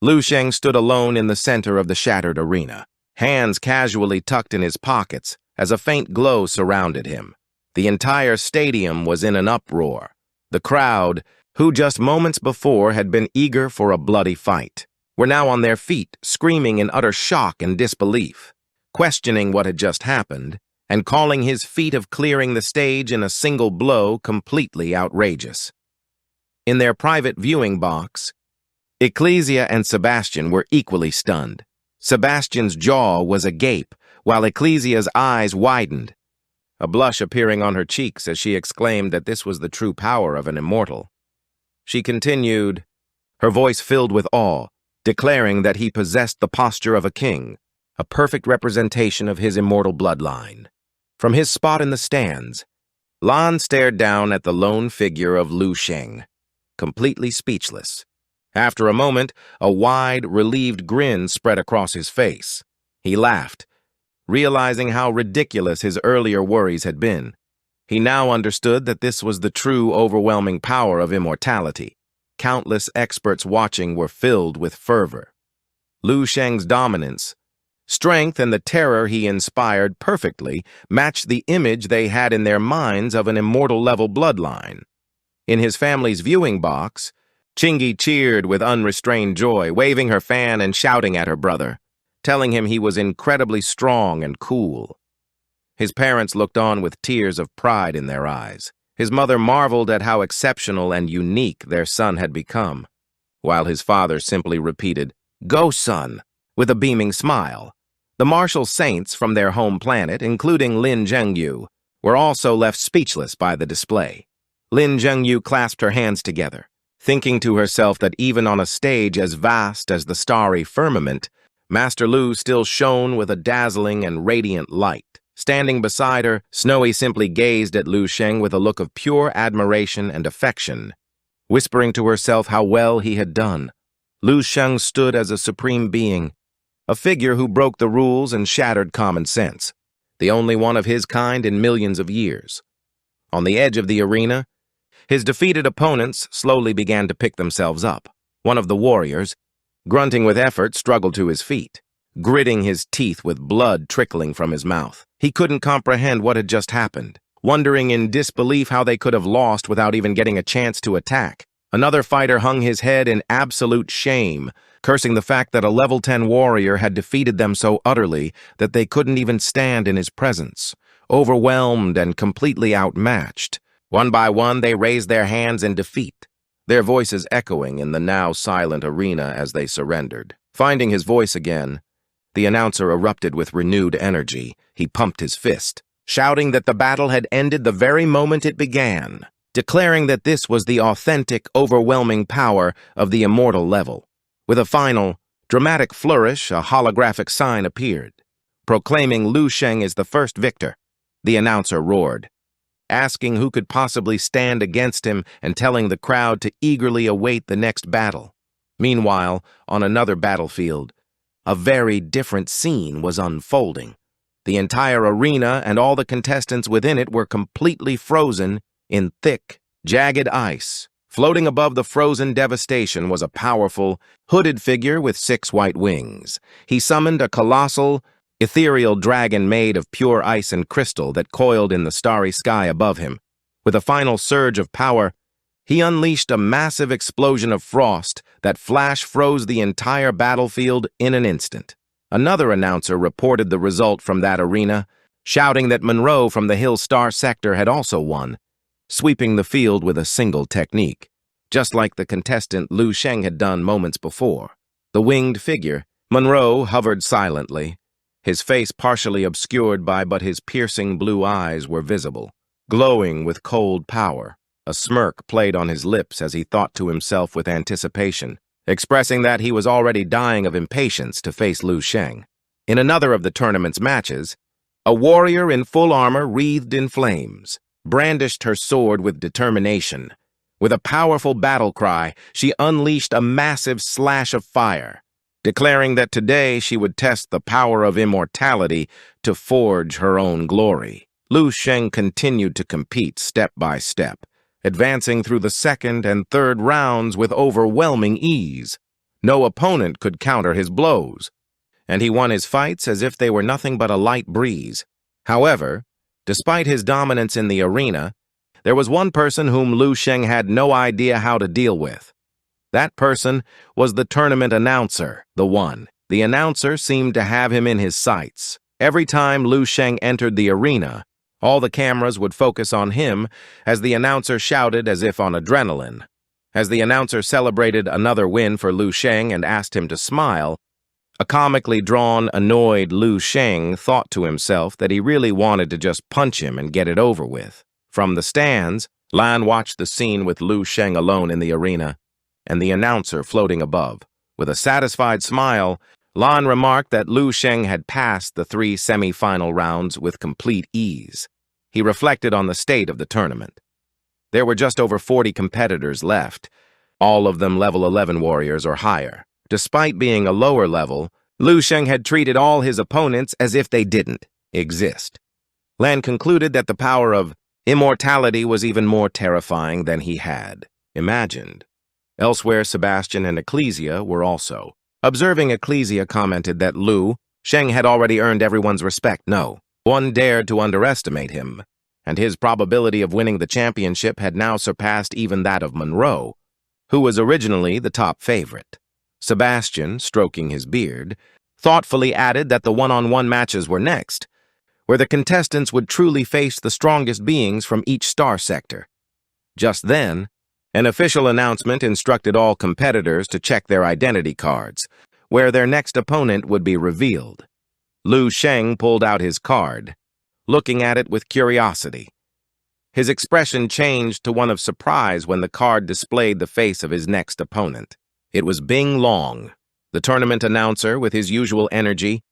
Lu Sheng stood alone in the center of the shattered arena, hands casually tucked in his pockets as a faint glow surrounded him. The entire stadium was in an uproar. The crowd, who just moments before had been eager for a bloody fight, were now on their feet, screaming in utter shock and disbelief, questioning what had just happened, and calling his feat of clearing the stage in a single blow completely outrageous. In their private viewing box, Ecclesia and Sebastian were equally stunned. Sebastian's jaw was agape, while Ecclesia's eyes widened, a blush appearing on her cheeks as she exclaimed that this was the true power of an immortal. She continued, her voice filled with awe, declaring that he possessed the posture of a king, a perfect representation of his immortal bloodline. From his spot in the stands, Lan stared down at the lone figure of Lu Sheng, completely speechless. After a moment, a wide, relieved grin spread across his face. He laughed, realizing how ridiculous his earlier worries had been. He now understood that this was the true, overwhelming power of immortality. Countless experts watching were filled with fervor. Lu Sheng's dominance, strength, and the terror he inspired perfectly matched the image they had in their minds of an immortal-level bloodline. In his family's viewing box, Chingy cheered with unrestrained joy, waving her fan and shouting at her brother, telling him he was incredibly strong and cool. His parents looked on with tears of pride in their eyes. His mother marveled at how exceptional and unique their son had become, while his father simply repeated, "Go, son," with a beaming smile. The martial saints from their home planet, including Lin Zhengyu, were also left speechless by the display. Lin Zhengyu clasped her hands together, thinking to herself that even on a stage as vast as the starry firmament, Master Lu still shone with a dazzling and radiant light. Standing beside her, Snowy simply gazed at Lu Sheng with a look of pure admiration and affection, whispering to herself how well he had done. Lu Sheng stood as a supreme being, a figure who broke the rules and shattered common sense, the only one of his kind in millions of years. On the edge of the arena, his defeated opponents slowly began to pick themselves up. One of the warriors, grunting with effort, struggled to his feet, gritting his teeth with blood trickling from his mouth. He couldn't comprehend what had just happened, wondering in disbelief how they could have lost without even getting a chance to attack. Another fighter hung his head in absolute shame, cursing the fact that a level 10 warrior had defeated them so utterly that they couldn't even stand in his presence, overwhelmed and completely outmatched. One by one, they raised their hands in defeat, their voices echoing in the now silent arena as they surrendered. Finding his voice again, the announcer erupted with renewed energy. He pumped his fist, shouting that the battle had ended the very moment it began, declaring that this was the authentic, overwhelming power of the immortal level. With a final, dramatic flourish, a holographic sign appeared, proclaiming Lu Sheng as the first victor. The announcer roared, asking who could possibly stand against him and telling the crowd to eagerly await the next battle. Meanwhile, on another battlefield, a very different scene was unfolding. The entire arena and all the contestants within it were completely frozen in thick, jagged ice. Floating above the frozen devastation was a powerful, hooded figure with 6 white wings. He summoned a colossal, ethereal dragon made of pure ice and crystal that coiled in the starry sky above him. With a final surge of power, he unleashed a massive explosion of frost that froze the entire battlefield in an instant. Another announcer reported the result from that arena, shouting that Monroe from the Hill Star sector had also won, sweeping the field with a single technique, just like the contestant Lu Sheng had done moments before. The winged figure, Monroe, hovered silently, his face partially obscured by but his piercing blue eyes were visible, glowing with cold power. A smirk played on his lips as he thought to himself with anticipation, expressing that he was already dying of impatience to face Lu Sheng. In another of the tournament's matches, a warrior in full armor wreathed in flames, brandished her sword with determination. With a powerful battle cry, she unleashed a massive slash of fire, declaring that today she would test the power of immortality to forge her own glory. Lu Sheng continued to compete step by step, advancing through the second and third rounds with overwhelming ease. No opponent could counter his blows, and he won his fights as if they were nothing but a light breeze. However, despite his dominance in the arena, there was one person whom Lu Sheng had no idea how to deal with. That person was the tournament announcer, the One. The announcer seemed to have him in his sights. Every time Lu Sheng entered the arena, all the cameras would focus on him as the announcer shouted as if on adrenaline. As the announcer celebrated another win for Lu Sheng and asked him to smile, a comically drawn, annoyed Lu Sheng thought to himself that he really wanted to just punch him and get it over with. From the stands, Lan watched the scene with Lu Sheng alone in the arena and the announcer floating above. With a satisfied smile, Lan remarked that Lu Sheng had passed the 3 semi-final rounds with complete ease. He reflected on the state of the tournament. There were just over 40 competitors left, all of them level 11 warriors or higher. Despite being a lower level, Lu Sheng had treated all his opponents as if they didn't exist. Lan concluded that the power of immortality was even more terrifying than he had imagined. Elsewhere, Sebastian and Ecclesia were also. Observing Ecclesia commented that Lu Sheng had already earned everyone's respect. No one dared to underestimate him, and his probability of winning the championship had now surpassed even that of Monroe, who was originally the top favorite. Sebastian, stroking his beard, thoughtfully added that the one-on-one matches were next, where the contestants would truly face the strongest beings from each star sector. Just then, an official announcement instructed all competitors to check their identity cards, where their next opponent would be revealed. Lu Sheng pulled out his card, looking at it with curiosity. His expression changed to one of surprise when the card displayed the face of his next opponent. It was Bing Long. The tournament announcer, with his usual energy,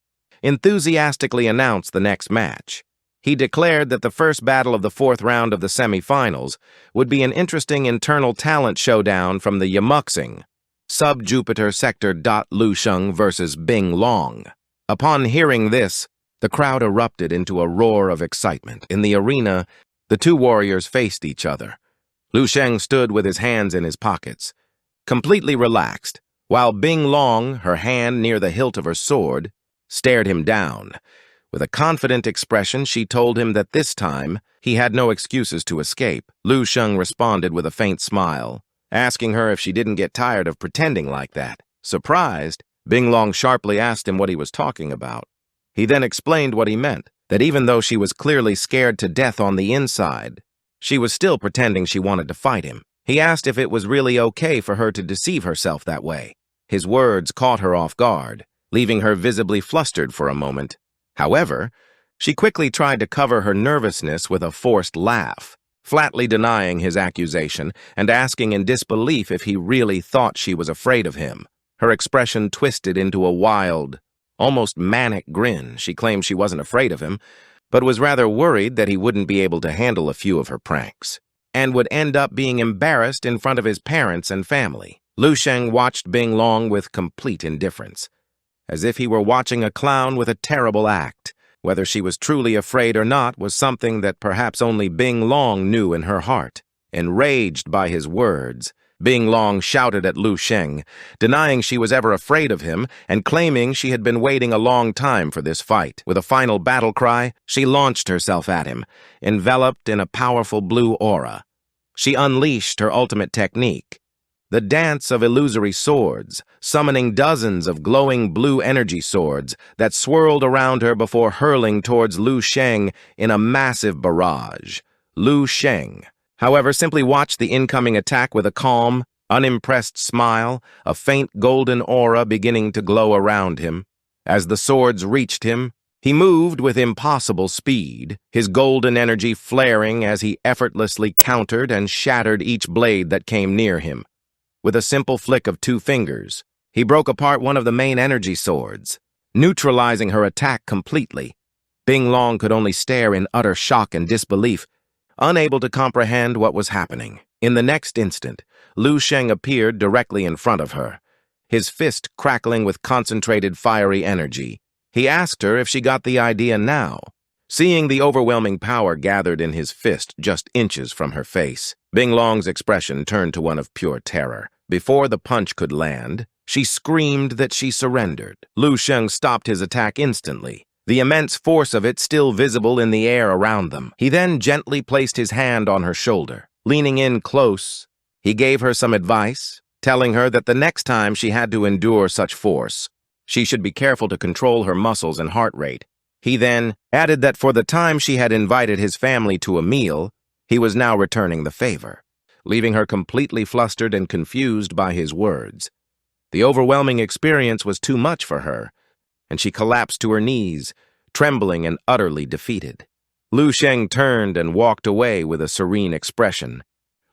enthusiastically announced the next match. He declared that the first battle of the 4th round of the semifinals would be an interesting internal talent showdown from the Yamuxing, Sub-Jupiter Sector. Lu Sheng versus Bing Long. Upon hearing this, the crowd erupted into a roar of excitement. In the arena, the two warriors faced each other. Lu Sheng stood with his hands in his pockets, completely relaxed, while Bing Long, her hand near the hilt of her sword, stared him down. With a confident expression, she told him that this time he had no excuses to escape. Lu Sheng responded with a faint smile, asking her if she didn't get tired of pretending like that. Surprised, Bing Long sharply asked him what he was talking about. He then explained what he meant, that even though she was clearly scared to death on the inside, she was still pretending she wanted to fight him. He asked if it was really okay for her to deceive herself that way. His words caught her off guard, leaving her visibly flustered for a moment. However, she quickly tried to cover her nervousness with a forced laugh, flatly denying his accusation and asking in disbelief if he really thought she was afraid of him. Her expression twisted into a wild, almost manic grin. She claimed she wasn't afraid of him, but was rather worried that he wouldn't be able to handle a few of her pranks, and would end up being embarrassed in front of his parents and family. Lu Sheng watched Bing Long with complete indifference, as if he were watching a clown with a terrible act. Whether she was truly afraid or not was something that perhaps only Bing Long knew in her heart. Enraged by his words, Bing Long shouted at Lu Sheng, denying she was ever afraid of him and claiming she had been waiting a long time for this fight. With a final battle cry, she launched herself at him, enveloped in a powerful blue aura. She unleashed her ultimate technique, the dance of illusory swords, summoning dozens of glowing blue energy swords that swirled around her before hurling towards Lu Sheng in a massive barrage. Lu Sheng, however, simply watched the incoming attack with a calm, unimpressed smile, a faint golden aura beginning to glow around him. As the swords reached him, he moved with impossible speed, his golden energy flaring as he effortlessly countered and shattered each blade that came near him. With a simple flick of 2 fingers, he broke apart one of the main energy swords, neutralizing her attack completely. Bing Long could only stare in utter shock and disbelief, unable to comprehend what was happening. In the next instant, Lu Sheng appeared directly in front of her, his fist crackling with concentrated fiery energy. He asked her if she got the idea now. Seeing the overwhelming power gathered in his fist just inches from her face, Bing Long's expression turned to one of pure terror. Before the punch could land, She screamed that she surrendered. Lu Sheng stopped his attack instantly, the immense force of it still visible in the air around them. He then gently placed his hand on her shoulder. Leaning in close, he gave her some advice, telling her that the next time she had to endure such force, she should be careful to control her muscles and heart rate. He then added that for the time she had invited his family to a meal, he was now returning the favor, leaving her completely flustered and confused by his words. The overwhelming experience was too much for her, and she collapsed to her knees, trembling and utterly defeated. Lu Sheng turned and walked away with a serene expression,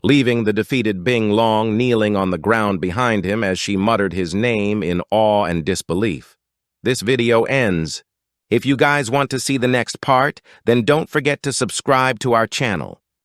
leaving the defeated Bing Long kneeling on the ground behind him as she muttered his name in awe and disbelief. This video ends. If you guys want to see the next part, then don't forget to subscribe to our channel.